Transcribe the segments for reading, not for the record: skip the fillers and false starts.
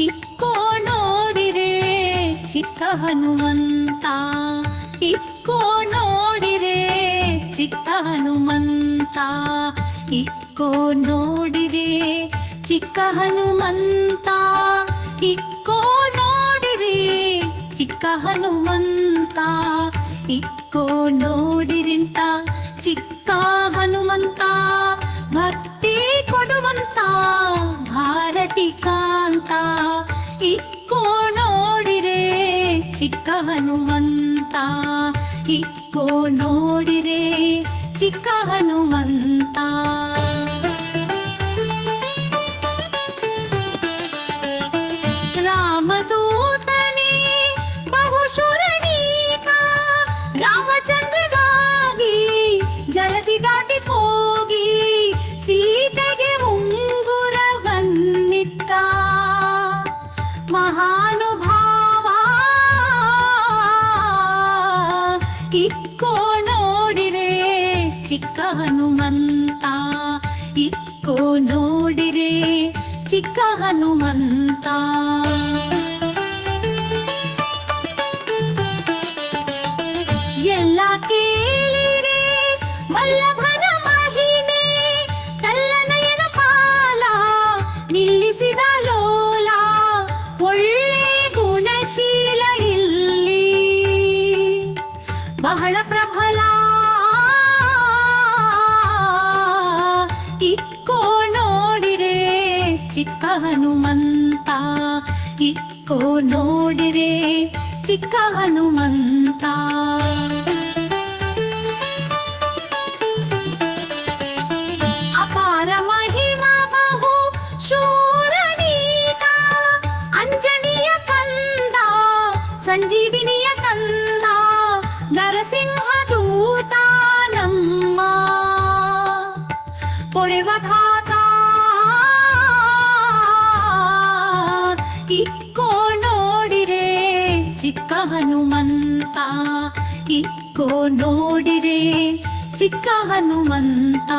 ಇಕ್ಕೋ ನೋಡಿರೆ ಚಿಕ್ಕ ಹನುಮಂತ, ಇಕ್ಕೋ ನೋಡಿರೆ ಚಿಕ್ಕ ಹನುಮಂತ, ಇಕ್ಕೋ ನೋಡಿರೆ ಚಿಕ್ಕ ಹನುಮಂತ, ಇಕ್ಕೋ ನೋಡಿರೆ ಚಿಕ್ಕ ಹನುಮಂತ, ಇಕ್ಕೋ ನೋಡಿರಿಂತ ಚಿಕ್ಕ ಹನುಮಂತ, ಭಕ್ತಿ ಕೊಡುವಂತ ಭಾರತಿ ಕಾಂತ, ಇಕ್ಕೋ ನೋಡಿರೆ ಚಿಕ್ಕ ಹನುಮಂತ, ಇಕ್ಕೋ ನೋಡಿರೆ ಚಿಕ್ಕ ಹನುಮಂತ. ರಾಮದೂತನೇ ಬಹುಶೂರನೀಗ, ರಾಮಚಂದ್ರಗಾಗಿ ಜಲದಿ ದಾಟಿ ಹೋಗಿ ಸೀತೆಗೆ ಉಂಗುರವನ್ನಿತ್ತ ಮಹಾನುಭಾವ, ಇಕ್ಕೋ ನೋಡಿರೆ ಚಿಕ್ಕ ಹನುಮಂತ, ಇಕ್ಕೋ ನೋಡಿರೆ ಚಿಕ್ಕ ಹನುಮಂತ. ಎಲ್ಲ ಕೇಳಿರೆ ವಲ್ಲಭನ ಮಹಿಮೆ, ತಲ್ಲನಯನ ಪಾಲ ನಿಲ್ಲಿಸಿದ ಲೋಲ, ಒಳ್ಳೆ ಗುಣಶೀಲ ಇಲ್ಲಿ ಬಹಳ ಪ್ರಬಲ, ಇಕ್ಕೋ ನೋಡಿರೆ ಚಿಕ್ಕ ಹನುಮಂತ, ಇಕ್ಕೋ ನೋಡಿರೆ ಚಿಕ್ಕ ಹನುಮಂತ. ಅಪಾರ ಮಹಿಮಾ ಬಹು ಶೂರನೀಗ, ಅಂಜನಿಯ ಕಂದ ಸಂಜೀವಿನಿಯ ಕಂದ, ನರಸಿಂಹ ದೂತ ನಮ್ಮ ಪೊರೆವ ಧಾತ, ಇಕ್ಕೋ ನೋಡಿರೆ ಚಿಕ್ಕ ಹನುಮಂತ, ಇಕ್ಕೋ ನೋಡಿರೆ ಚಿಕ್ಕ ಹನುಮಂತ.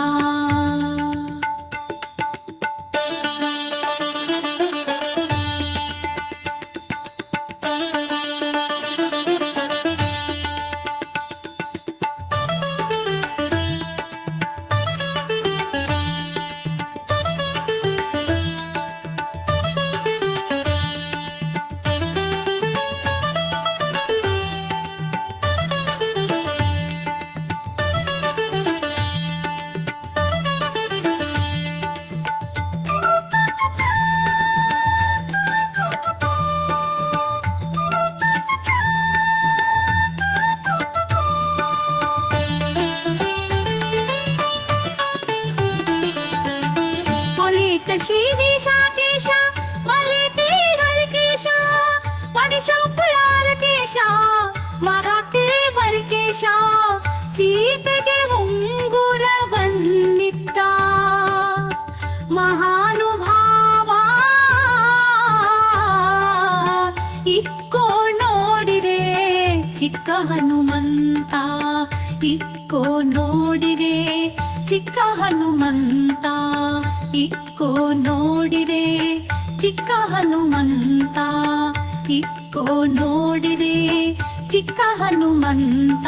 ಶ್ರೀ ವಿಶಾಖೇಶ ಮಲಿತೆ ಹರಿಕೇಶ, ಪಡಿಶ ಪುಲಾರಕೇಶ ಮರಾಕೆ ಬರಿಕೇಶ, ಸೀತೆಗೆ ಉಂಗುರವನ್ನಿತ್ತ ಮಹಾನುಭಾವ, ಇಕ್ಕೋ ನೋಡಿರೆ ಚಿಕ್ಕ ಹನುಮಂತ, ಇಕ್ಕೋ ನೋಡಿರೆ ಚಿಕ್ಕ ಹನುಮಂತ, ಇಕ್ಕೋ ನೋಡಿರೆ ಚಿಕ್ಕ ಹನುಮಂತ, ಇಕ್ಕೋ ನೋಡಿರೆ ಚಿಕ್ಕ ಹನುಮಂತ.